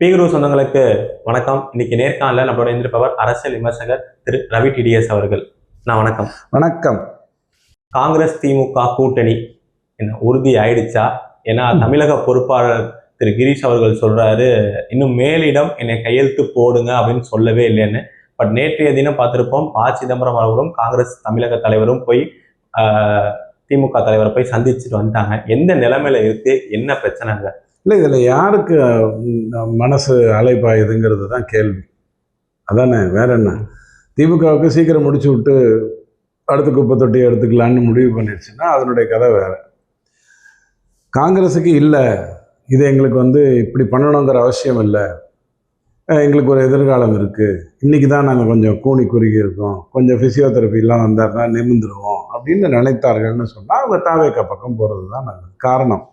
பீகுரு சொந்தங்களுக்கு வணக்கம். இன்னைக்கு நேர்காணல நம்மளோட இருந்திருப்பவர் அரசியல் விமர்சகர் திரு ரவி டிடிஎஸ் அவர்கள். வணக்கம். வணக்கம். காங்கிரஸ் திமுக கூட்டணி என்ன உறுதி ஆயிடுச்சா? ஏன்னா தமிழக பொறுப்பாளர் திரு கிரீஷ் அவர்கள் சொல்றாரு, இன்னும் மேலிடம் என்னை கையெழுத்து போடுங்க அப்படின்னு சொல்லவே இல்லைன்னு. பட் நேற்றைய தினம் பார்த்திருப்போம், சிதம்பரம் அவர்களும் காங்கிரஸ் தமிழக தலைவரும் போய் திமுக தலைவரை போய் சந்திச்சுட்டு வந்துட்டாங்க. எந்த நிலைமையில இருக்கு, என்ன பிரச்சனைங்க? இல்லை, இதில் யாருக்கு மனசு அலைப்பாயுதுங்கிறது தான் கேள்வி. அதானே, வேற என்ன? திமுகவுக்கு சீக்கிரம் முடிச்சு விட்டு அடுத்த குப்பை தொட்டி எடுத்துக்கலான்னு முடிவு பண்ணிடுச்சுன்னா அதனுடைய கதை வேற. காங்கிரஸுக்கு இல்லை, இது எங்களுக்கு இப்படி பண்ணணுங்கிற அவசியம் இல்லை, எங்களுக்கு ஒரு எதிர்காலம் இருக்குது, இன்றைக்கி தான் நாங்கள் கொஞ்சம் கூனி குறுகி இருக்கோம், கொஞ்சம் ஃபிசியோதெரப்பிலாம் வந்தாருன்னா நிமிந்துருவோம் அப்படின்னு நினைத்தார்கள்னு சொன்னால் அவங்க தாவேக்கா பக்கம் போகிறது தான் நல்லது. காரணம்,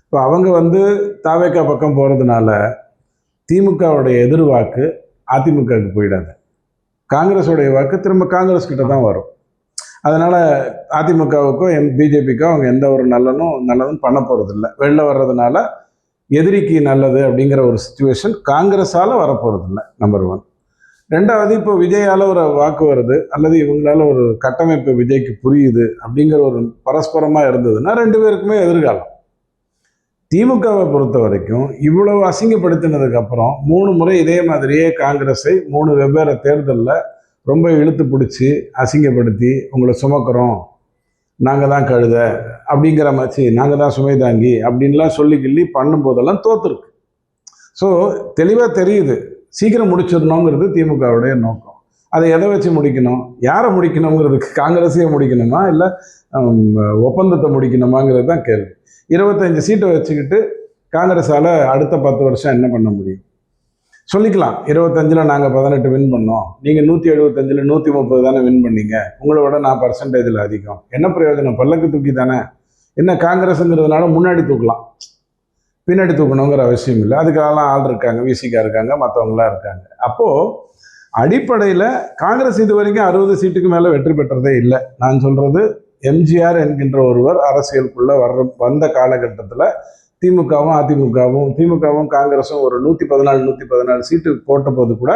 இப்போ அவங்க தாவேக்கா பக்கம் போகிறதுனால திமுகவுடைய எதிர்வாக்கு அதிமுகவுக்கு போயிடாது, காங்கிரஸுடைய வாக்கு திரும்ப காங்கிரஸ் கிட்ட தான் வரும். அதனால் அதிமுகவுக்கோ பிஜேபிக்கோ அவங்க எந்த ஒரு நல்லதும் பண்ண போகிறதில்ல. வெளில வர்றதுனால எதிரிக்கு நல்லது அப்படிங்கிற ஒரு சுச்சுவேஷன் காங்கிரஸால் வரப்போகிறதில்ல, நம்பர் 1. ரெண்டாவது, இப்போ விஜயால் ஒரு வாக்கு வருது அல்லது இவங்களால ஒரு கட்டமைப்பு விஜய்க்கு புரியுது அப்படிங்கிற ஒரு பரஸ்பரமாக இருந்ததுன்னா 2 பேருக்குமே எதிர்காலம். திமுகவை பொறுத்த வரைக்கும் இவ்வளவு அசிங்கப்படுத்தினதுக்கு அப்புறம் 3 முறை இதே மாதிரியே காங்கிரஸை 3 வெவ்வேறு தேர்தலில் ரொம்ப இழுத்து பிடிச்சி அசிங்கப்படுத்தி உங்களை சுமக்கிறோம், நாங்கள் தான் கழுத அப்படிங்கிற மாதிரி, நாங்கள் தான் சுமை தாங்கி அப்படின்லாம் சொல்லி கிள்ளி பண்ணும்போதெல்லாம் தோற்றுருக்கு. ஸோ தெளிவாக தெரியுது, சீக்கிரம் முடிச்சிடணுங்கிறது திமுகவுடைய நோக்கம். அதை எதை வச்சு முடிக்கணும், யாரை முடிக்கணுங்கிறதுக்கு காங்கிரஸையே முடிக்கணுமா இல்லை ஒப்பந்தத்தை முடிக்கணுமாங்கிறது தான் கேள்வி. 25 சீட்டை வச்சுக்கிட்டு காங்கிரஸால் அடுத்த 10 வருஷம் என்ன பண்ண முடியும்? சொல்லிக்கலாம், 25ல் நாங்கள் 18 வின் பண்ணோம், நீங்கள் 175ல் 130 தானே வின் பண்ணீங்க, உங்களோட நான் பர்சன்டேஜில் அதிகம், என்ன பிரயோஜனம்? பல்லக்கு தூக்கி தானே. என்ன காங்கிரஸுங்கிறதுனால முன்னாடி தூக்கலாம், பின்னாடி தூக்கணுங்கிற அவசியம் இல்லை. அதுக்கெல்லாம் ஆள் இருக்காங்க, விசிகா இருக்காங்க, மற்றவங்களாம் இருக்காங்க. அப்போது அடிப்படையில் காங்கிரஸ் இது வரைக்கும் 60 சீட்டுக்கு மேலே வெற்றி பெற்றதே இல்லை. நான் சொல்கிறது, எம்ஜிஆர் என்கின்ற ஒருவர் அரசியலுக்குள்ளே வந்த காலகட்டத்தில் திமுகவும் காங்கிரஸும் ஒரு 114 சீட்டு போட்ட போது கூட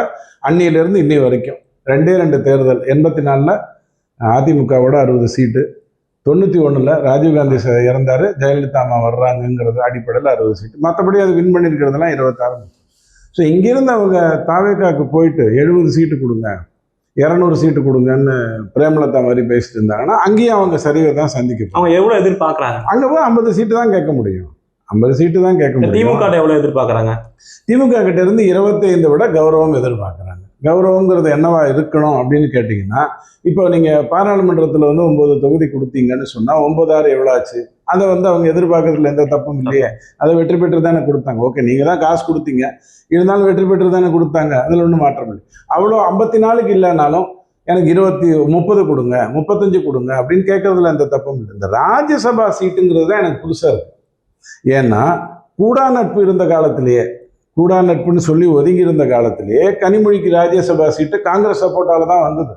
அன்னியிலிருந்து இன்னி வரைக்கும் 2 தேர்தல், 84ல் அதிமுகவோட 60 சீட்டு, 91ல் ராஜீவ்காந்தி இறந்தார், ஜெயலலிதா அம்மா வர்றாங்கங்கிறது அடிப்படையில் 60 சீட்டு, மற்றபடி அது வின் பண்ணியிருக்கிறதுலாம் 26. ஸோ இங்கேருந்து அவங்க தாவேக்காவுக்கு போயிட்டு 70 சீட்டு கொடுங்க, 200 சீட்டு கொடுங்கன்னு பிரேமலதா மாதிரி பேசிட்டு இருந்தாங்கன்னா அங்கேயும் அவங்க சரிவை தான் சந்திக்க. அவங்க எவ்வளோ எதிர்பார்க்குறாங்க? அங்கே போய் 50 சீட்டு தான் கேட்க முடியும், 50 சீட்டு தான் கேட்க முடியும். திமுக எவ்வளோ எதிர்பார்க்குறாங்க? திமுக கிட்ட இருந்து 25 விட கௌரவம் எதிர்பார்க்குறாங்க. கௌரவங்கிறது என்னவா இருக்கணும் அப்படின்னு கேட்டிங்கன்னா, இப்போ நீங்கள் பாராளுமன்றத்தில் 9 தொகுதி கொடுத்தீங்கன்னு சொன்னால் 9/6 எவ்வளோ ஆச்சு? அதை அவங்க எதிர்பார்க்கறதுல எந்த தப்பும் இல்லையே, அதை வெற்றி பெற்று தானே கொடுத்தாங்க. ஓகே, நீங்கள் தான் காசு கொடுத்தீங்க, இருந்தாலும் வெற்றி பெற்று தானே கொடுத்தாங்க, அதில் ஒன்றும் மாற்றம் இல்லை. அவ்வளோ 54க்கு இல்லைனாலும் எனக்கு 30 கொடுங்க, 35 கொடுங்க அப்படின்னு கேட்கறதுல எந்த தப்பும் இல்லை. இந்த ராஜ்யசபா சீட்டுங்கிறது தான் எனக்கு புதுசாக இருக்குது. ஏன்னா கூடா நட்பு இருந்த காலத்திலேயே, கூடா நட்புன்னு சொல்லி ஒதுங்கி இருந்த காலத்திலேயே கனிமொழிக்கு ராஜ்யசபா சீட்டு காங்கிரஸ் சப்போர்ட்டால தான் வந்தது.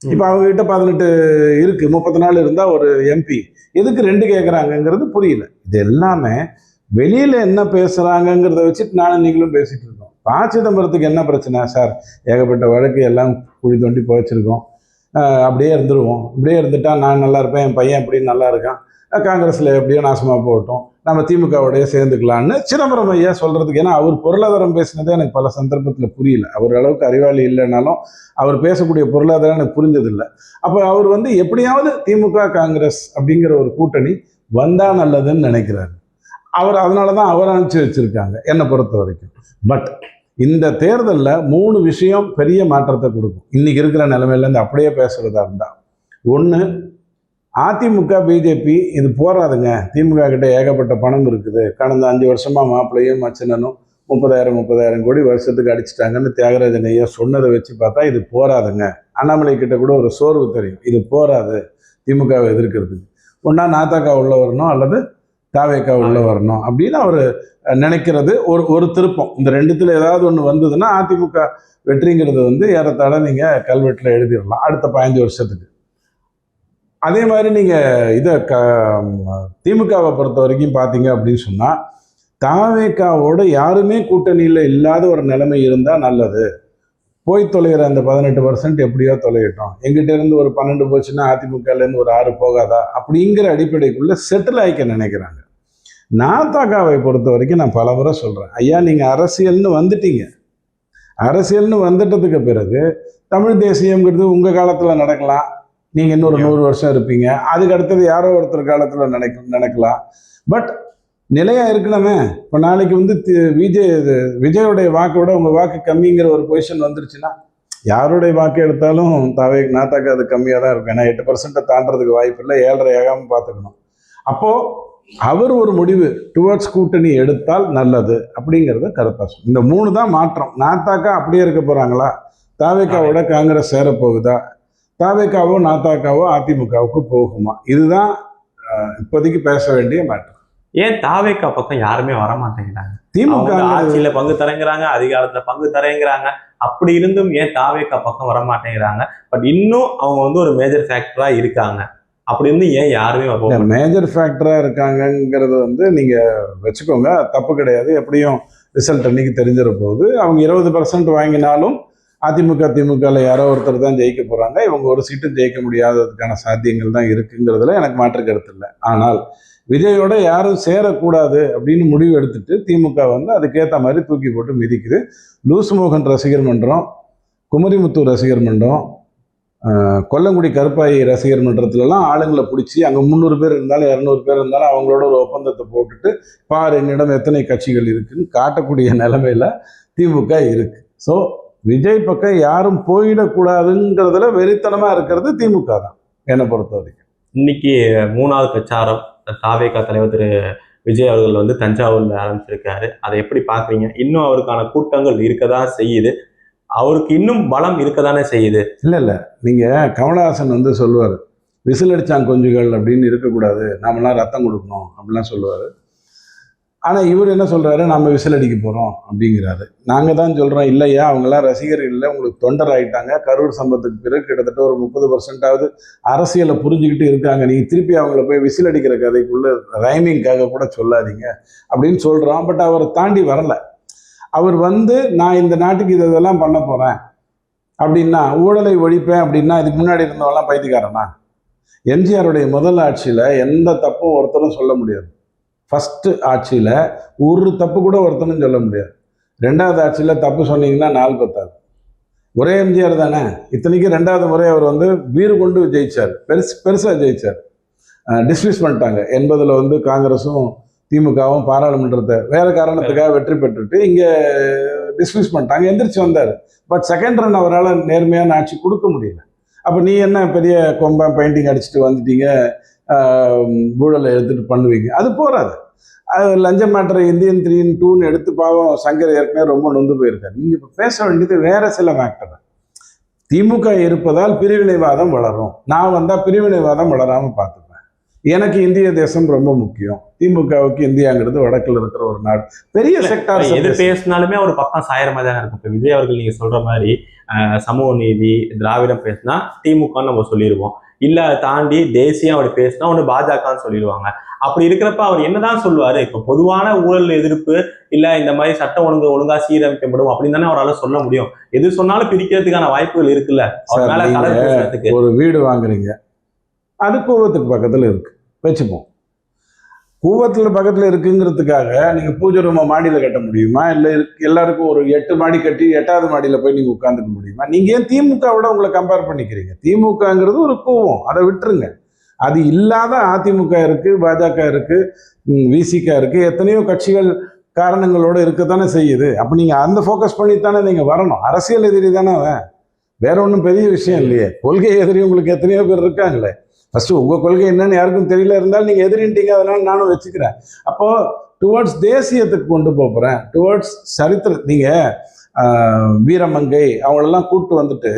இப்போ அவங்ககிட்ட 18 இருக்கு, 34 இருந்தால் ஒரு எம்பி, எதுக்கு 2 கேட்குறாங்கங்கிறது புரியல. இது எல்லாமே வெளியில் என்ன பேசுகிறாங்கங்கிறத வச்சுட்டு நானும் நீங்களும் பேசிகிட்டு இருக்கோம். சிதம்பரத்துக்கு என்ன பிரச்சனை சார்? ஏகப்பட்ட வழக்கு எல்லாம் குழி தோண்டி போச்சிருக்கோம், அப்படியே இருந்துருவோம், இப்படியே இருந்துட்டா நான் நல்லா இருப்பேன், என் பையன் எப்படி நல்லா இருக்கான், காங்கிரஸில் எப்படியோ நாசமாக போகட்டும், நம்ம திமுகவோடைய சேர்ந்துக்கலான்னு சிதம்பரம் ஐயா சொல்கிறதுக்கு. ஏன்னா அவர் பொருளாதாரம் பேசினதே எனக்கு பல சந்தர்ப்பத்தில் புரியல. அவர் அளவுக்கு அறிவாளி இல்லைனாலும் அவர் பேசக்கூடிய பொருளாதாரம் எனக்கு புரிஞ்சதில்லை. அப்போ அவர் எப்படியாவது திமுக காங்கிரஸ் அப்படிங்கிற ஒரு கூட்டணி வந்தால் நல்லதுன்னு நினைக்கிறாரு. அவர் அதனால தான் அவர் அனுப்பிச்சு வச்சுருக்காங்க என்னை பொறுத்த வரைக்கும். பட் இந்த தேர்தலில் 3 விஷயம் பெரிய மாற்றத்தை கொடுக்கும். இன்றைக்கி இருக்கிற நிலைமையிலேருந்து அப்படியே பேசுகிறதா இருந்தால், 1, அதிமுக பிஜேபி இது போராதுங்க, திமுக கிட்ட ஏகப்பட்ட பணம் இருக்குது, கடந்த 5 வருஷமாக மாப்பிள்ளையும் மச்சினனும் 30,000 கோடி வருஷத்துக்கு அடிச்சிட்டாங்கன்னு தியாகராஜன் ஐயா சொன்னதை வச்சு பார்த்தா இது போராதுங்க. அண்ணாமலை கிட்ட கூட ஒரு சோர்வு தெரியும், இது போராது திமுகவை எதிர்க்கிறதுக்கு, ஒன்றா நாத்தாக்கா உள்ள வரணும் அல்லது தாவேக்கா உள்ள வரணும் அப்படின்னு அவர் நினைக்கிறது ஒரு திருப்பம். இந்த 2த்துல ஏதாவது ஒன்று வந்ததுன்னா அதிமுக வெற்றிங்கிறது ஏறத்தாழ நீங்கள் கல்வெட்டில் எழுதிடலாம் அடுத்த 15 வருஷத்துக்கு. அதே மாதிரி நீங்கள் இதை திமுகவை பொறுத்த வரைக்கும் பார்த்தீங்க அப்படின்னு சொன்னால், தாவேக்காவோட யாருமே கூட்டணியில் இல்லாத ஒரு நிலைமை இருந்தால் நல்லது. போய் தொலைகிற அந்த 18% எப்படியோ தொலையட்டும், எங்கிட்ட இருந்து ஒரு 12 போச்சுன்னா அதிமுகலேருந்து ஒரு 6 போகாதா அப்படிங்கிற அடிப்படைக்குள்ள செட்டில் ஆகிக்க நினைக்கிறாங்க. நாத்தாக்காவை பொறுத்த வரைக்கும் நான் பல முறை சொல்கிறேன், ஐயா நீங்கள் அரசியல்னு வந்துட்டீங்க, அரசியல்னு வந்துட்டதுக்கு பிறகு தமிழ் தேசியம்ங்கிறது உங்கள் காலத்தில் நடக்கலாம், நீங்கள் இன்னொரு 100 வருஷம் இருப்பீங்க, அதுக்கு அடுத்தது யாரோ ஒருத்தர் காலத்தில் நடக்கலாம். பட் நிலையாக இருக்கணுமே. இப்போ நாளைக்கு வந்து விஜயோடைய வாக்கை விட உங்கள் வாக்கு கம்மிங்கிற ஒரு பொசிஷன் வந்துருச்சுன்னா யாருடைய வாக்கு எடுத்தாலும் நாத்தாக்கா அது கம்மியாக தான் இருக்கும். ஏன்னா 8% தாண்டறதுக்கு வாய்ப்பு இல்லை, 7.5 ஆகாமல் பார்த்துக்கணும். அப்போது அவர் ஒரு முடிவு டுவர்ட்ஸ் கூட்டணி எடுத்தால் நல்லது அப்படிங்கிறத கருத்தா சொல்லும். இந்த 3 தான் மாற்றம். நாத்தாக்கா அப்படியே இருக்க போகிறாங்களா, தாவேக்காவோட காங்கிரஸ் சேரப்போகுதா, தாவேக்காவோ நாத்தாக்காவோ அதிமுகவுக்கு போகுமா, இதுதான் இப்போதைக்கு பேச வேண்டிய மேட்டர். ஏன் தாவேக்கா பக்கம் யாருமே வரமாட்டேங்கிறாங்க? திமுக ஆட்சியில பங்கு தரங்கிறாங்க, அதிகாரத்துல பங்கு தரங்கிறாங்க, அப்படி இருந்தும் ஏன் தாவேக்கா பக்கம் வரமாட்டேங்கிறாங்க? பட் இன்னும் அவங்க வந்து ஒரு மேஜர் ஃபேக்டரா இருக்காங்க, அப்படி இருந்து ஏன் யாருமே மேஜர் ஃபேக்டரா இருக்காங்கிறது வந்து நீங்க வச்சுக்கோங்க, தப்பு கிடையாது. எப்படியும் ரிசல்ட் அன்னைக்கு தெரிஞ்சிட போகுது. அவங்க 20% வாங்கினாலும் அதிமுக திமுகவில் யாரோ ஒருத்தர் தான் ஜெயிக்க போறாங்க. இவங்க ஒரு சீட்டும் ஜெயிக்க முடியாததுக்கான சாத்தியங்கள் தான் இருக்குங்கிறதுல எனக்கு மாற்று கருத்து இல்லை. ஆனால் விஜயோட யாரும் சேரக்கூடாது அப்படின்னு முடிவு எடுத்துட்டு திமுக வந்து அதுக்கேற்ற மாதிரி தூக்கி போட்டு மிதிக்குது. லூசு மோகன் ரசிகர் மன்றம், குமரிமுத்து ரசிகர் மன்றம், கொல்லங்குடி கருப்பாயி ரசிகர் மன்றத்துலலாம் ஆளுங்களை பிடிச்சி அங்கே 300 பேர் இருந்தாலும் 200 பேர் இருந்தாலும் அவங்களோட ஒரு ஒப்பந்தத்தை போட்டுட்டு பாரு என்னிடம் எத்தனை கட்சிகள் இருக்குன்னு காட்டக்கூடிய நிலைமையில திமுக இருக்கு. ஸோ விஜய் பக்கம் யாரும் போயிடக்கூடாதுங்கிறதுல வெறித்தனமாக இருக்கிறது திமுக தான் என்னை பொறுத்த வரைக்கும். இன்னைக்கு 3வது பிரச்சாரம் தாவேகா தலைவர் திரு விஜய் அவர்கள் வந்து தஞ்சாவூர்ல ஆரம்பிச்சிருக்காரு. அதை எப்படி பாக்குறீங்க? இன்னும் அவருக்கான கூட்டங்கள் இருக்கதான் செய்யுது, அவருக்கு இன்னும் பலம் இருக்கதானே செய்யுது. இல்ல நீங்க கமலஹாசன் வந்து சொல்லுவார், விசில் அடிச்சாங்க கொஞ்சங்கள் அப்படின்னு இருக்கக்கூடாது, நாமெல்லாம் ரத்தம் கொடுக்கணும் அப்படிலாம் சொல்லுவார். ஆனால் இவர் என்ன சொல்றாரு, நம்ம விசில் அடிக்க போறோம் அப்படிங்கிறாரு. நாங்கள் தான் சொல்றோம், இல்லையா அவங்கெல்லாம் ரசிகர்கள் இல்லை, உங்களுக்கு தொண்டர் ஆயிட்டாங்க. கரூர் சம்பவத்துக்கு பிறகு கிட்டத்தட்ட ஒரு 30% அரசியலை புரிஞ்சுக்கிட்டு இருக்காங்க. நீங்க திருப்பி அவங்கள போய் விசில் அடிக்கிற கதைக்குள்ள ரைமிங்காக கூட சொல்லாதீங்க அப்படின்னு சொல்றோம். பட் அவரை தாண்டி வரல. அவர் வந்து நான் இந்த நாட்டுக்கு இதெல்லாம் பண்ண போறேன் அப்படின்னா, ஊழலை ஒழிப்பேன் அப்படின்னா, இதுக்கு முன்னாடி இருந்தவெல்லாம் பைத்தியக்காரனா? எம்ஜிஆருடைய முதல் ஆட்சியில எந்த தப்பும் ஒருத்தரும் சொல்ல முடியாது. ஃபர்ஸ்ட் ஆட்சியில் ஒரு தப்பு கூட ஒருத்தனும் சொல்ல முடியாது. 2வது ஆட்சியில் தப்பு சொன்னீங்கன்னா 4 பத்தாது. ஒரே எம்ஜிஆர் தானே. இத்தனைக்கு 2வது முறை அவர் வந்து வீறு கொண்டு ஜெயிச்சார், பெருசாக ஜெயிச்சார். டிஸ்மிஸ் பண்ணிட்டாங்க. 80ல் வந்து காங்கிரஸும் திமுகவும் பாராளுமன்றத்தை வேற காரணத்துக்காக வெற்றி பெற்றுட்டு இங்கே டிஸ்மிஸ் பண்ணிட்டாங்க. எந்திரிச்சு வந்தார். பட் செகண்ட் ரன் அவரால் நேர்மையான ஆட்சி கொடுக்க முடியல. அப்போ நீ என்ன பெரிய கொம்பன் பெயிண்டிங் அடிச்சுட்டு வந்துட்டீங்க, ஊழலை எடுத்துட்டு பண்ணுவீங்க, அது போறாது. லஞ்சம் மேட்டரை இந்தியன் 3-2 எடுத்து பாவம் சங்கர் ஏற்கனவே ரொம்ப நொந்து போயிருக்காரு. நீங்க இப்போ பேச வேண்டியது வேற சில மேட்டர். திமுக இருப்பதால் பிரிவினைவாதம் வளரும், நான் வந்தா பிரிவினைவாதம் வளராம பார்த்துப்பேன். எனக்கு இந்திய தேசம் ரொம்ப முக்கியம். திமுகவுக்கு இந்தியாங்கிறது வடக்கில் இருக்கிற ஒரு நாடு, பெரிய செக்டார். எது பேசினாலுமே ஒரு பக்கம் சாயிர மாதிரி தானே இருக்கும். இப்போ விஜய் அவர்கள் நீங்க சொல்ற மாதிரி சமூக நீதி திராவிடம் பேசினா திமுக நம்ம சொல்லிடுவோம், இல்ல தாண்டி தேசியம் அப்படி பேசினா ஒன்று பாஜகன்னு சொல்லிடுவாங்க. அப்படி இருக்கிறப்ப அவர் என்னதான் சொல்லுவாரு? இப்போ பொதுவான ஊழல் எதிர்ப்பு இல்ல இந்த மாதிரி சட்டம் ஒழுங்கா சீரமைக்கப்படும் அப்படின்னு தானே அவரால் சொல்ல முடியும். எது சொன்னாலும் பிரிக்கிறதுக்கான வாய்ப்புகள் இருக்குல்ல. அவர் மேல ஒரு வீடு வாங்குறீங்க, அது கூவத்துக்கு பக்கத்துல இருக்கு வச்சுப்போம். கூவத்தில் பக்கத்தில் இருக்குங்கிறதுக்காக நீங்கள் பூஜை ரூமை மாடியில் கட்ட முடியுமா? இல்லை எல்லாருக்கும் ஒரு 8 மாடி கட்டி 8வது மாடியில் போய் நீங்கள் உட்காந்துக்க முடியுமா? நீங்கள் ஏன் திமுகவோட உங்களை கம்பேர் பண்ணிக்கிறீங்க? திமுகங்கிறது ஒரு கூவம், அதை விட்டுருங்க. அது இல்லாத அதிமுக இருக்குது, பாஜக இருக்குது, விசிக இருக்குது, எத்தனையோ கட்சிகள் காரணங்களோடு இருக்கத்தானே செய்யுது. அப்போ நீங்கள் அந்த ஃபோக்கஸ் பண்ணித்தானே நீங்கள் வரணும். அரசியல் எதிரி தானே அவன், வேற ஒன்றும் பெரிய விஷயம் இல்லையே. கொள்கை எதிரி உங்களுக்கு எத்தனையோ பேர் இருக்காங்களே. ஃபர்ஸ்ட் உங்கள் கொள்கை என்னன்னு யாருக்கும் தெரியல இருந்தாலும் நீங்கள் எதிரின்ட்டீங்க, அதனால நானும் வச்சுக்கிறேன். அப்போது டுவர்ட்ஸ் தேசியத்துக்கு கொண்டு போகிறேன், டுவர்ட்ஸ் சரித்திர. நீங்கள் வீரமங்கை அவங்களெல்லாம் கூப்பிட்டு வந்துட்டு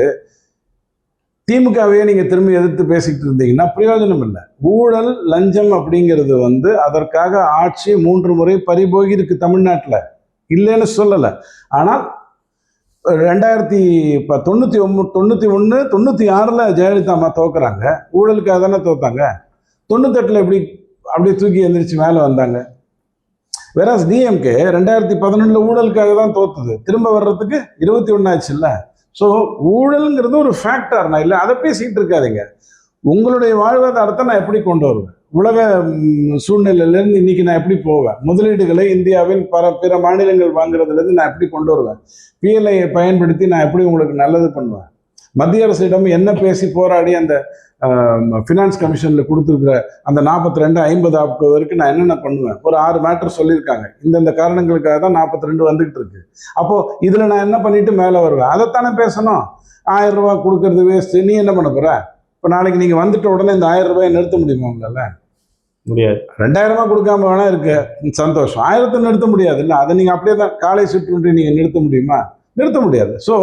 திமுகவையே நீங்கள் திரும்பி எதிர்த்து பேசிக்கிட்டு இருந்தீங்கன்னா பிரயோஜனம் இல்லை. ஊழல் லஞ்சம் அப்படிங்கிறது வந்து அதற்காக ஆட்சி 3 முறை பறிபோகி இருக்கு தமிழ்நாட்டில், இல்லைன்னு சொல்லலை. ஆனால் 1991 96 ஜெயலலிதா அம்மா தோக்குறாங்க, ஊழலுக்காக தானே தோத்தாங்க. 98 எப்படி அப்படியே தூக்கி எந்திரிச்சு மேலே வந்தாங்க. வேற டிஎம்கே 2011 ஊழலுக்காக தான் தோத்துது, திரும்ப வர்றதுக்கு 21 ஆச்சுல்ல. ஸோ ஊழலுங்கிறது ஒரு ஃபேக்டர், நான் இல்லை அதை பேசிக்கிட்டு இருக்காதீங்க. உங்களுடைய வாழ்வாதாரத்தை நான் எப்படி கொண்டு வருவேன், உலக சூழ்நிலையிலேருந்து இன்னைக்கு நான் எப்படி போவேன், முதலீடுகளை இந்தியாவில் பிற மாநிலங்கள் வாங்குறதுலேருந்து நான் எப்படி கொண்டு வருவேன், பிஎல்ஐயை பயன்படுத்தி நான் எப்படி உங்களுக்கு நல்லது பண்ணுவேன், மத்திய அரசிடம் என்ன பேசி போராடி அந்த ஃபினான்ஸ் கமிஷனில் கொடுத்துருக்குற அந்த 42 50 ஆக்குவதற்கு நான் என்னென்ன பண்ணுவேன், ஒரு 6 மேட்டர் சொல்லியிருக்காங்க. இந்தந்த காரணங்களுக்காக தான் 42 வந்துகிட்டு இருக்கு. அப்போது இதில் நான் என்ன பண்ணிட்டு மேலே வருவேன், அதைத்தானே பேசணும். 1000 ரூபா கொடுக்கறது வேஸ்ட்டு, நீ என்ன பண்ண போகிற? இப்போ நாளைக்கு நீங்கள் வந்துட்ட உடனே இந்த 1000 ரூபாயை நிறுத்த முடியுமா உங்களால்? முடியாது. 2000 கொடுக்காம வேணா இருக்கு, சந்தோஷம். 1000 நிறுத்த முடியாது இல்லை, அதை நீங்கள் அப்படியே தான் காலை சுற்று நீங்கள் நிறுத்த முடியுமா? நிறுத்த முடியாது. ஸோ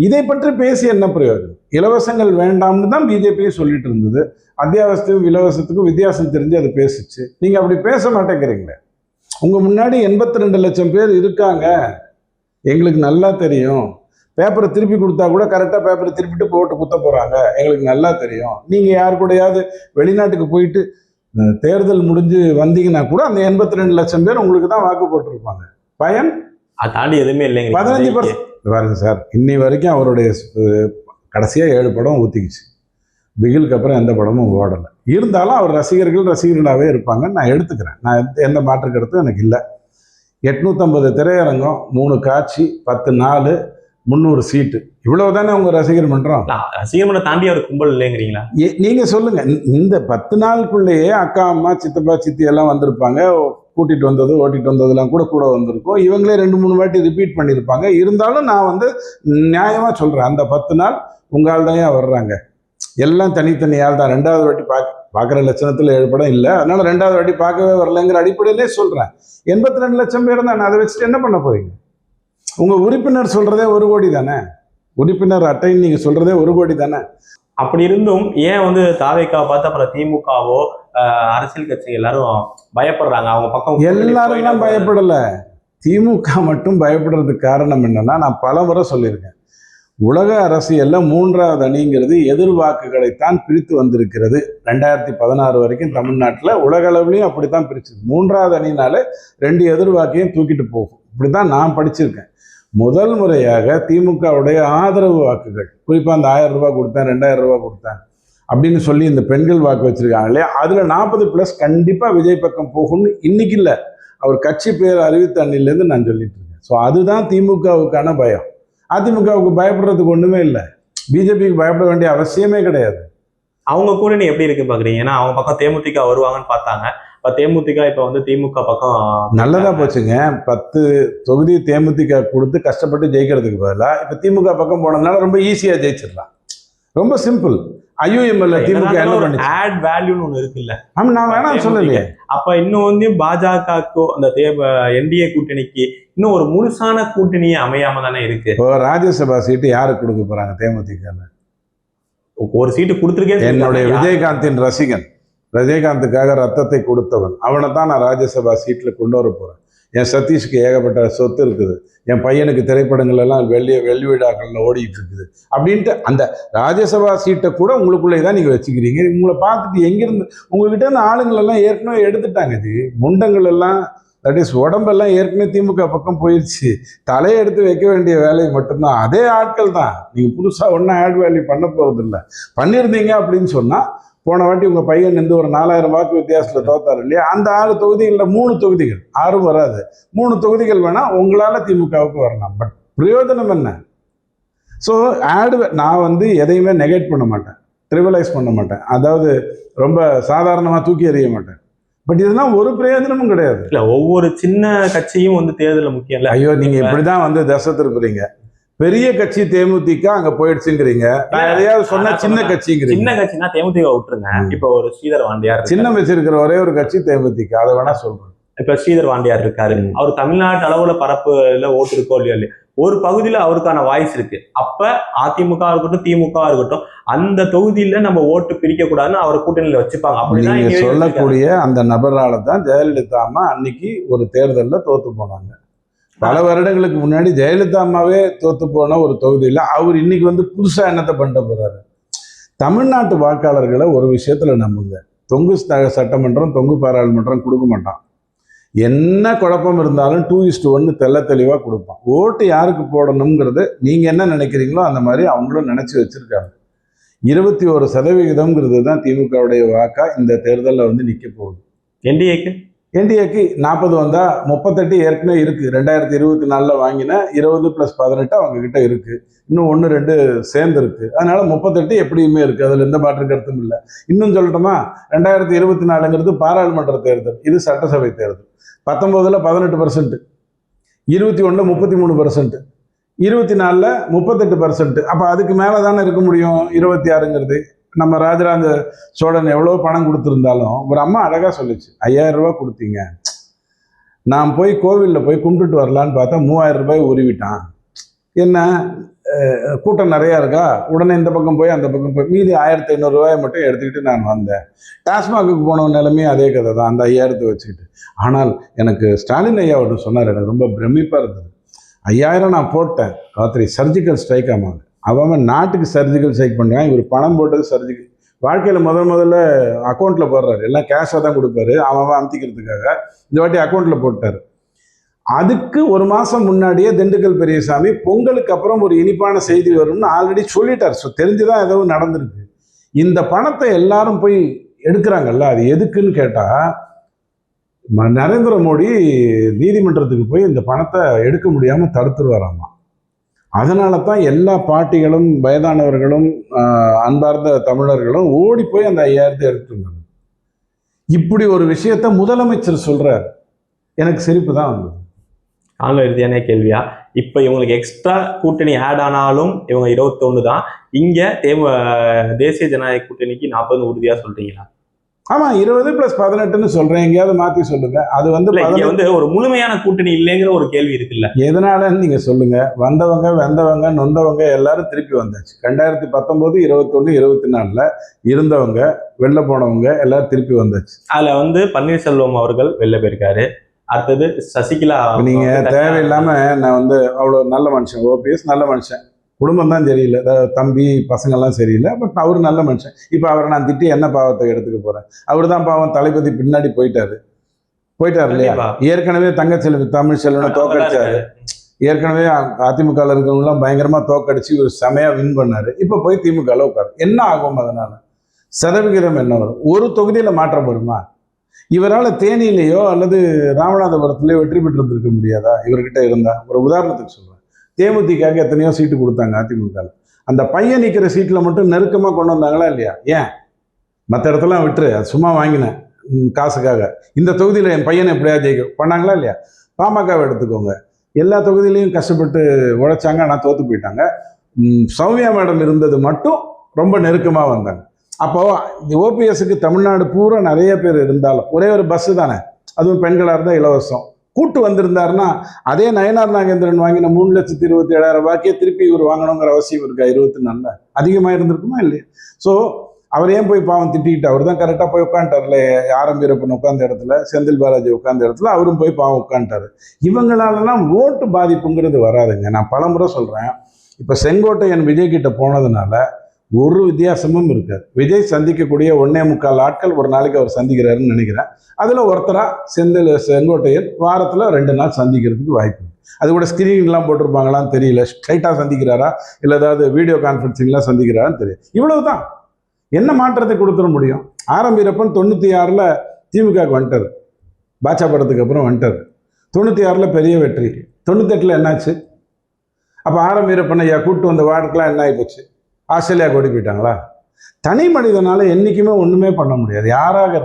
இதை பற்றி பேசி என்ன பிரயோஜனம்? இலவசங்கள் வேண்டாம்னு தான் பிஜேபியும் சொல்லிட்டு இருந்தது. அத்தியாவசியத்துக்கும் இலவசத்துக்கும் வித்தியாசம் தெரிஞ்சு அது பேசிச்சு. நீங்கள் அப்படி பேச மாட்டேங்கிறீங்களே. உங்கள் முன்னாடி 82 லட்சம் பேர் இருக்காங்க, எங்களுக்கு நல்லா தெரியும். பேப்பரை திருப்பி கொடுத்தா கூட கரெக்டாக பேப்பரை திருப்பிட்டு போட்டு குத்த போகிறாங்க, எங்களுக்கு நல்லா தெரியும். நீங்கள் யார் கூடயாவது வெளிநாட்டுக்கு போயிட்டு தேர்தல் முடிஞ்சு வந்தீங்கன்னா கூட அந்த 82 லட்சம் பேர் உங்களுக்கு தான் வாக்கு போட்டிருப்பாங்க. பயன் அதை தாண்டி எதுவுமே இல்லைங்க. 15% பாருங்க சார், இன்னி வரைக்கும் அவருடைய கடைசியாக 7 படம் ஊற்றிக்குச்சு. பிகிலுக்கு அப்புறம் எந்த படமும் ஓடலை. இருந்தாலும் அவர் ரசிகர்களாகவே இருப்பாங்க, நான் எடுத்துக்கிறேன். நான் எந்த மாற்று கருத்தும் எனக்கு இல்லை. 850 திரையரங்கம், 3 காட்சி, 10 நாள், 300 சீட்டு, இவ்வளவு தானே உங்க ரசிகர் மன்றம். ரசிகர் மன்றம் தாண்டி அவர் கும்பல் இல்லைங்கிறீங்களா? நீங்க சொல்லுங்க. இந்த 10 நாளுக்குள்ளேயே அக்கா அம்மா சித்தப்பா சித்தி எல்லாம் வந்திருப்பாங்க, கூட்டிட்டு வந்தது ஓட்டிட்டு வந்ததெல்லாம் கூட வந்திருக்கும். இவங்களே 2-3 வாட்டி ரிப்பீட் பண்ணியிருப்பாங்க. இருந்தாலும் நான் நியாயமா சொல்றேன், அந்த 10 நாள் உங்களால் தான் வர்றாங்க. எல்லாம் தனித்தனி ஆள் தான். 2வது வாட்டி பார்க்குற லட்சணத்தில் 7 படம் இல்லை, அதனால 2வது வாட்டி பார்க்கவே வரலைங்கிற அடிப்படையிலே சொல்றேன். 82 லட்சம் பேர் தான். அதை வச்சுட்டு என்ன பண்ண போறீங்க? உங்க உறுப்பினர் சொல்றதே 1 கோடி தானே, உறுப்பினர் அட்டைன்னு நீங்க சொல்றதே 1 கோடி தானே. அப்படி இருந்தும் ஏன் தாவேக்காவை பார்த்து அப்புறம் திமுகவோ அரசியல் கட்சி எல்லாரும் பயப்படுறாங்க? அவங்க பக்கம் எல்லாரும் பயப்படல, திமுக மட்டும் பயப்படுறதுக்கு காரணம் என்னன்னா, நான் பல முறை சொல்லியிருக்கேன், உலக அரசியல்ல 3வது அணிங்கிறது எதிர்வாக்குகளைத்தான் பிரித்து வந்திருக்கிறது. 2016 வரைக்கும் தமிழ்நாட்டில் உலக அளவுலையும் அப்படித்தான் பிரிச்சுது. 3வது அணினால 2 எதிர்வாக்கையும் தூக்கிட்டு போகும். இப்படித்தான் நான் படிச்சிருக்கேன். முதல் முறையாக திமுகவுடைய ஆதரவு வாக்குகள், குறிப்பாக அந்த 1000 ரூபாய் கொடுத்தேன் 2000 ரூபாய் கொடுத்தேன் அப்படின்னு சொல்லி இந்த பெண்கள் வாக்கு வச்சிருக்காங்க இல்லையா, அதில் 40+ கண்டிப்பாக விஜய் பக்கம் போகும்னு இன்னைக்கு இல்லை, அவர் கட்சி பேர் அறிவித்த அன்னிலேருந்து நான் சொல்லிட்டு இருக்கேன். ஸோ அதுதான் திமுகவுக்கான பயம். அதிமுகவுக்கு பயப்படுறதுக்கு ஒன்றுமே இல்லை, பிஜேபிக்கு பயப்பட வேண்டிய அவசியமே கிடையாது. அவங்க கூட்டணி எப்படி இருக்கு பாக்குறீங்க? ஏன்னா அவங்க பக்கம் தேமுதிக வருவாங்கன்னு பார்த்தாங்க, தேமுதிக இப்ப திமுக பக்கம் நல்லதா போச்சுங்க. 10 தொகுதி தேமுதிக கொடுத்து கஷ்டப்பட்டு ஜெயிக்கிறதுக்கு பதிலாக இப்ப திமுக பக்கம் போனதுனால ரொம்ப ஈஸியா ஜெயிச்சிடலாம். ரொம்ப சிம்பிள். ஐயுஎம்எல்ல திமுக என்ன பண்ணுச்சு? ஆட் வேல்யூன்னு ஒண்ணு இருக்குல்ல. ஆமா, நான் வேணாம் சொல்லலையே. அப்ப இன்னும் பாஜகக்கோ அந்த என்டிஏ கூட்டணிக்கு இன்னும் ஒரு முழுசான கூட்டணியே அமையாம தானே இருக்கு. இப்போ ராஜ்யசபா சீட்டு யாருக்கு கொடுக்க போறாங்க? தேமுதிக ஒரு சீட்டு கொடுத்துருக்கேன். என்னுடைய விஜயகாந்தின் ரசிகன், ரஜினிகாந்துக்காக ரத்தத்தை கொடுத்தவன், அவனை தான் நான் ராஜ்யசபா சீட்டில் கொண்டு வர போகிறேன். என் சதீஷ்க்கு ஏகப்பட்ட சொத்து இருக்குது, என் பையனுக்கு திரைப்படங்கள் எல்லாம் வெள்ளி விழாக்களில் ஓடிட்டு இருக்குது அப்படின்ட்டு அந்த ராஜ்யசபா சீட்டை கூட உங்களுக்குள்ளே தான் நீங்கள் வச்சுக்கிறீங்க. உங்களை பார்த்துட்டு எங்கேருந்து உங்ககிட்ட இருந்து ஆளுங்களெல்லாம் ஏற்கனவே எடுத்துட்டாங்க. இது முண்டங்கள் எல்லாம், தட் இஸ் உடம்பெல்லாம் ஏற்கனவே திமுக பக்கம் போயிடுச்சு. தலையை எடுத்து வைக்க வேண்டிய வேலையை மட்டும்தான். அதே ஆட்கள் தான். நீங்கள் புதுசாக ஒன்றும் ஆட் வேல்யூ பண்ண போகிறது இல்லை. பண்ணியிருந்தீங்க அப்படின்னு சொன்னால், போன வாட்டி உங்கள் பையன் ஒரு 4000 வாக்கு வித்தியாசத்தில் தோத்தார் இல்லையா, அந்த 6 தொகுதிகளில் 3 தொகுதிகள், 6 வராது, 3 தொகுதிகள் வேணால் உங்களால் திமுகவுக்கு வரலாம். பட் பிரயோஜனம் என்ன? ஸோ நான் எதையுமே நெகேட் பண்ண மாட்டேன், ட்ரிவலைஸ் பண்ண மாட்டேன், அதாவது ரொம்ப சாதாரணமாக தூக்கி எறிய மாட்டேன். பட் இதெல்லாம் ஒரு பிரயோஜனமும் கிடையாது. இல்ல, ஒவ்வொரு சின்ன கட்சியும் தேர்தலில் முக்கியம் இல்லை. ஐயோ, நீங்க இப்படிதான் தசை திருப்புறீங்க. பெரிய கட்சி தேமுதிக அங்க போயிடுச்சுங்கிறீங்க, நான் எதையாவது சொன்னா சின்ன கட்சிங்கிறீங்க. சின்ன கட்சினா தேமுதிக விட்டுருங்க. இப்ப ஒரு ஸ்ரீதர் வாண்டியார் சின்னம் வச்சிருக்கிற ஒரே ஒரு கட்சி தேமுதிக, அதை வேணா சொல்றேன். இப்ப ஸ்ரீதர் வாண்டியார் இருக்காரு, அவர் தமிழ்நாட்டு அளவுல பரப்புல ஓட்டு இருக்கோ இல்லையா, ஒரு பகுதியில அவருக்கான வாய்ஸ் இருக்கு. அப்ப அதிமுக இருக்கட்டும் திமுக இருக்கட்டும், அந்த தொகுதியில நம்ம ஓட்டு பிரிக்க கூடாதுன்னு அவர் கூட்டணியில வச்சுப்பாங்க. அப்படின்னா சொல்லக்கூடிய அந்த நபரால தான் ஜெயலலிதா அம்மா அன்னைக்கு ஒரு தேர்தலில் தோத்து போனாங்க. பல வருடங்களுக்கு முன்னாடி ஜெயலலிதா அம்மாவே தோத்து போன ஒரு தொகுதியில் அவர் இன்னைக்கு புதுசா என்னத்தை பண்ணிட்டு போறாரு? தமிழ்நாட்டு வாக்காளர்களை ஒரு விஷயத்துல நம்புங்க, தொங்கு சட்டமன்றம் தொங்கு பாராளுமன்றம் கொடுக்க மாட்டான். என்ன குழப்பம் இருந்தாலும் 2:1 தெள்ள தெளிவாக கொடுப்பான். ஓட்டு யாருக்கு போடணுங்கிறது நீங்கள் என்ன நினைக்கிறீங்களோ அந்த மாதிரி அவங்களும் நினச்சி வச்சுருக்காங்க. 21% தான் திமுகவுடைய வாக்கா இந்த தேர்தலில் வந்து நிற்க போகுது. என்டிஏக்கு 40 வந்தால் 38 ஏற்கனவே இருக்குது. 2024 வாங்கின 20 + 18 அவங்கக்கிட்ட இருக்குது. இன்னும் 1-2 சேர்ந்துருக்கு. அதனால 38 எப்படியுமே இருக்குது. அதில் எந்த மாற்று கருத்தும் இல்லை. இன்னும் சொல்லட்டுமா, 2024ங்கிறது பாராளுமன்ற தேர்தல், இது சட்டசபை தேர்தல். 19ல் 18%, 21 33%, 24ல் 38%. அப்போ அதுக்கு மேலே தானே இருக்க முடியும் 26ங்கிறது. நம்ம ராஜராஜ சோழன் எவ்வளோ பணம் கொடுத்துருந்தாலும் ஒரு அம்மா அழகாக சொல்லிச்சு, 5000 ரூபா கொடுத்தீங்க, நான் போய் கோவிலில் போய் கும்பிட்டுட்டு வரலான்னு பார்த்தா 3000 ரூபாய் உருவிட்டான். என்ன கூட்டம் நிறையா இருக்கா, உடனே இந்த பக்கம் போய் அந்த பக்கம் போய் மீதி 1500 ரூபாயை மட்டும் எடுத்துக்கிட்டு நான் வந்தேன். டாஸ்மாகுக்கு போன நிலைமையும் அதே கதை தான், அந்த 5000 வச்சுக்கிட்டு. ஆனால் எனக்கு ஸ்டாலின் ஐயா ஒன்று சொன்னார், எனக்கு ரொம்ப பிரமிப்பாக இருந்தது. 5000 நான் போட்டேன், ராத்திரி சர்ஜிக்கல் ஸ்ட்ரைக் ஆமாங்க. அவன் நாட்டுக்கு சர்ஜிக்கல் ஸ்ட்ரைக் பண்ணுறான், இவர் பணம் போட்டது சர்ஜிக்கல். வாழ்க்கையில் முதல்ல அக்கௌண்ட்டில் போடுறாரு, எல்லாம் கேஷாக தான் கொடுப்பாரு, அவன் அமுத்திக்கிறதுக்காக. இந்த வாட்டி அக்கௌண்ட்டில் போட்டார். அதுக்கு ஒரு மாதம் முன்னாடியே திண்டுக்கல் பெரியசாமி பொங்கலுக்கு அப்புறம் ஒரு இனிப்பான செய்தி வரும்னு ஆல்ரெடி சொல்லிட்டார். ஸோ தெரிஞ்சுதான் ஏதோ நடந்திருக்கு. இந்த பணத்தை எல்லாரும் போய் எடுக்கிறாங்கல்ல, அது எதுக்குன்னு கேட்டால், நரேந்திர மோடி நீதிமன்றத்துக்கு போய் இந்த பணத்தை எடுக்க முடியாமல் தடுத்துருவாராமா. அதனால தான் எல்லா பார்ட்டிகளும் வயதானவர்களும் அன்பார்ந்த தமிழர்களும் ஓடி போய் அந்த 5000 எடுத்துட்டு வந்தாங்க. இப்படி ஒரு விஷயத்த முதலமைச்சர் சொல்றார், எனக்கு சிரிப்பு தான் வந்தது. ஆன்லைன் இறுதியான கேள்வியா, இப்போ இவங்களுக்கு எக்ஸ்ட்ரா கூட்டணி ஆட் ஆனாலும் இவங்க 21 தான். இங்கே தேசிய ஜனநாயக கூட்டணிக்கு 40 உறுதியாக சொல்றீங்களா? ஆமாம், 20 + 18ன்னு சொல்கிறேன், எங்கேயாவது மாற்றி சொல்லுங்க. அது வந்து ஒரு முழுமையான கூட்டணி இல்லைங்கிற ஒரு கேள்வி இருக்குல்ல, எதனாலன்னு நீங்கள் சொல்லுங்க. வந்தவங்க வெந்தவங்க நொந்தவங்க எல்லாரும் திருப்பி வந்தாச்சு. 2019, 21, 24ல் இருந்தவங்க வெளில போனவங்க எல்லாரும் திருப்பி வந்தாச்சு. அதில் வந்து பன்னீர்செல்வம் அவர்கள் வெளில போயிருக்காரு. அடுத்தது சசிகலா. நீங்கள் தேவையில்லாமல் நான் வந்து அவ்வளோ நல்ல மனுஷன், ஓபிஎஸ் நல்ல மனுஷன், குடும்பம் தான் சரியில்லை, தம்பி பசங்கள்லாம் சரியில்லை, பட் அவர் நல்ல மனுஷன். இப்போ அவரை நான் திட்டி என்ன பாவத்தை எடுத்துக்க போகிறேன்? அவர் தான் பாவம் தளபதி பின்னாடி போயிட்டார் இல்லையா? ஏற்கனவே தங்கச்செல்வி தமிழ்ச்செல்வனை தோக்கடிச்சாரு. ஏற்கனவே அதிமுகவில் இருக்கிறவங்களாம் பயங்கரமாக தோக்கடிச்சு ஒரு செமையாக வின் பண்ணார். இப்போ போய் திமுகவில் உட்காரு. என்ன ஆகும்? அதனால் சதவிகிதம் என்ன வரும்? ஒரு தொகுதியில் மாற்றம் வருமா? இவரால் தேனியிலேயோ அல்லது ராமநாதபுரத்துலேயோ வெற்றி பெற்றிருந்திருக்க முடியாதா இவர்கிட்ட இருந்தால்? ஒரு உதாரணத்துக்கு சொல்கிறேன், தேமுதிக எத்தனையோ சீட்டு கொடுத்தாங்க அதிமுக. அந்த பையன் நிற்கிற சீட்டில் மட்டும் நெருக்கமாக கொண்டு வந்தாங்களா இல்லையா? ஏன் மற்ற இடத்துலாம் விட்டுரு, அது சும்மா வாங்கினேன் காசுக்காக, இந்த தொகுதியில் என் பையனை எப்படியா ஜெயிக்க பண்ணாங்களா இல்லையா? பாமகவை எடுத்துக்கோங்க, எல்லா தொகுதியிலையும் கஷ்டப்பட்டு உழைச்சாங்க, ஆனால் தோற்று போயிட்டாங்க. சௌமியா மேடம் இருந்தது மட்டும் ரொம்ப நெருக்கமாக வந்தாங்க. அப்போது ஓபிஎஸ்க்கு தமிழ்நாடு பூரா நிறைய பேர் இருந்தாலும் ஒரே ஒரு பஸ்ஸு தானே, அதுவும் பெண்களாக இருந்தால் இலவசம். கூட்டு வந்திருந்தாருன்னா அதே நயனார் நாகேந்திரன் வாங்கின 3,27,000 ரூபாய்க்கே திருப்பி இவர் வாங்கணுங்கிற அவசியம் இருக்கா? 24 அதிகமாக இருந்திருக்குமா இல்லையா? ஸோ அவர் ஏன் போய் பாவம் திட்டிக்கிட்டு, அவர் தான் கரெக்டாக போய் உட்காந்துட்டார்ல. ஆர்.எம். வீரப்பன் உட்காந்த இடத்துல, செந்தில் பாலாஜி உட்காந்த இடத்துல அவரும் போய் பாவம் உட்காந்துட்டாரு. இவங்களாலலாம் ஓட்டு பாதிப்புங்கிறது வராதுங்க. நான் பலமுறை சொல்கிறேன், இப்போ செங்கோட்டையன் விஜய் கிட்ட போனதுனால ஒரு வித்தியாசமும் இருக்காது. விஜய் சந்திக்கக்கூடிய 1.25 ஆட்கள் ஒரு நாளைக்கு அவர் சந்திக்கிறாருன்னு நினைக்கிறேன். அதில் ஒருத்தராக செங்கோட்டையன் வாரத்தில் 2 நாள் சந்திக்கிறதுக்கு வாய்ப்பு. அது கூட ஸ்கிரீன்லாம் போட்டிருப்பாங்களான்னு தெரியல. ஸ்ட்ரைட்டாக சந்திக்கிறாரா இல்லை ஏதாவது வீடியோ கான்ஃபரன்சிங்லாம் சந்திக்கிறாரான்னு தெரியும். இவ்வளவு தான். என்ன மாற்றத்தை கொடுத்துட முடியும்? ஆர்.எம். வீரப்பன் 96ல் திமுகவுக்கு வந்துட்டார், பாட்சா படத்துக்கு அப்புறம் வந்துட்டார். 96ல் பெரிய வெற்றி. 98ல் என்னாச்சு? அப்போ ஆர்.எம். வீரப்பன் ஐயா கூப்பிட்டு வந்த வார்டுக்கெலாம் என்ன ஆகிப்போச்சு? ஆஸ்திரேலியா ஓடி போயிட்டாங்களா? தனி மனிதனால என்றைக்குமே ஒன்றுமே பண்ண முடியாது. யாராக